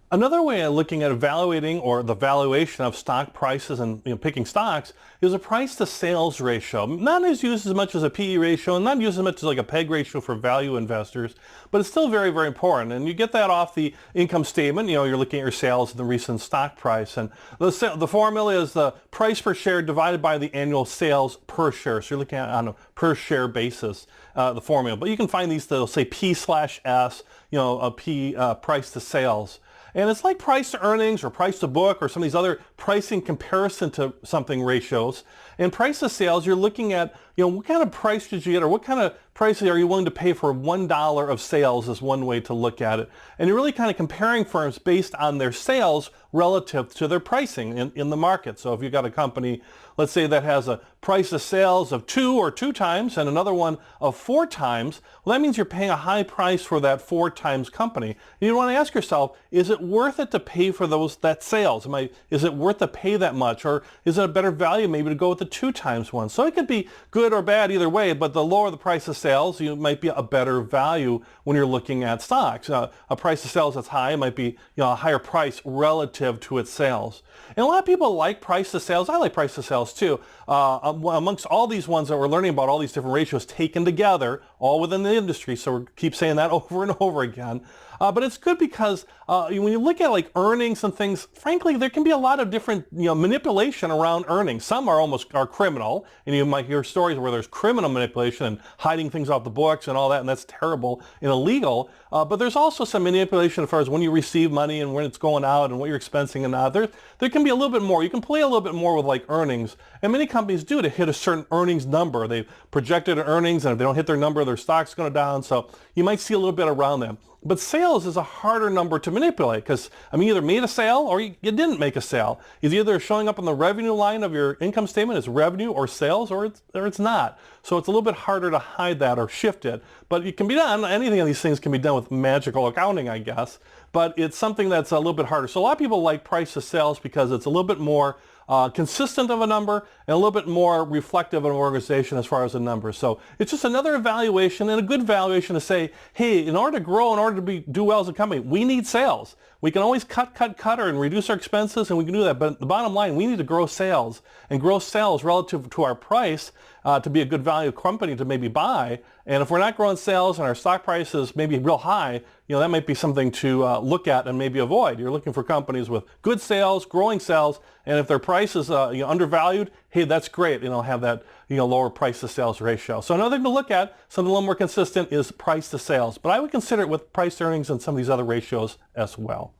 Another way of looking at evaluating or the valuation of stock prices and picking stocks is a price to sales ratio. Not as used as much as a PE ratio and not used as much as like a PEG ratio for value investors, but it's still very, very important. And you get that off the income statement. You're looking at your sales and the recent stock price. And the formula is the price per share divided by the annual sales per share. So you're looking at it on a per share basis, the formula. But you can find these, they'll say P/S, a P price to sales. And it's like price to earnings or price to book or some of these other pricing comparison to something ratios. And price to sales, you're looking at, what kind of price did you get or what kind of price are you willing to pay for $1 of sales is one way to look at it. And you're really kind of comparing firms based on their sales relative to their pricing in the market. So if you've got a company, let's say that has a price to sales of 2 or 2 times and another one of 4 times, well, that means you're paying a high price for that 4 times company. And you want to ask yourself, is it worth it to pay for that sales? Is it worth to pay that much? Or is it a better value maybe to go with the 2 times one? So it could be good or bad either way, but the lower the price of sales, you might be a better value when you're looking at stocks. A price of sales that's high might be a higher price relative to its sales. And a lot of people like price to sales. I like price to sales too. Amongst all these ones that we're learning about, all these different ratios taken together, all within the industry, so we keep saying that over and over again. But it's good because when you look at like earnings and things, frankly, there can be a lot of different manipulation around earnings. Some are criminal, and you might hear stories where there's criminal manipulation and hiding things off the books and all that, and that's terrible and illegal. But there's also some manipulation as far as when you receive money and when it's going out and what you're expensing and not. There can be a little bit more. You can play a little bit more with like earnings, and many companies do to hit a certain earnings number. They've projected earnings, and if they don't hit their number, their stock's going to down. So you might see a little bit around them. But sales is a harder number to manipulate because, you either made a sale or you didn't make a sale. It's either showing up on the revenue line of your income statement as revenue or sales, or it's not. So it's a little bit harder to hide that or shift it. But it can be done. Anything of these things can be done with magical accounting, I guess. But it's something that's a little bit harder. So a lot of people like price to sales because it's a little bit more consistent of a number and a little bit more reflective of an organization as far as a number. So it's just another evaluation and a good valuation to say, hey, in order to grow, in order to do well as a company, we need sales. We can always cut and reduce our expenses, and we can do that. But the bottom line, we need to grow sales and grow sales relative to our price to be a good value company to maybe buy. And if we're not growing sales and our stock price is maybe real high, that might be something to look at and maybe avoid. You're looking for companies with good sales, growing sales, and if their price is undervalued, hey, that's great. Have that lower price to sales ratio. So another thing to look at, something a little more consistent, is price to sales. But I would consider it with price to earnings and some of these other ratios as well.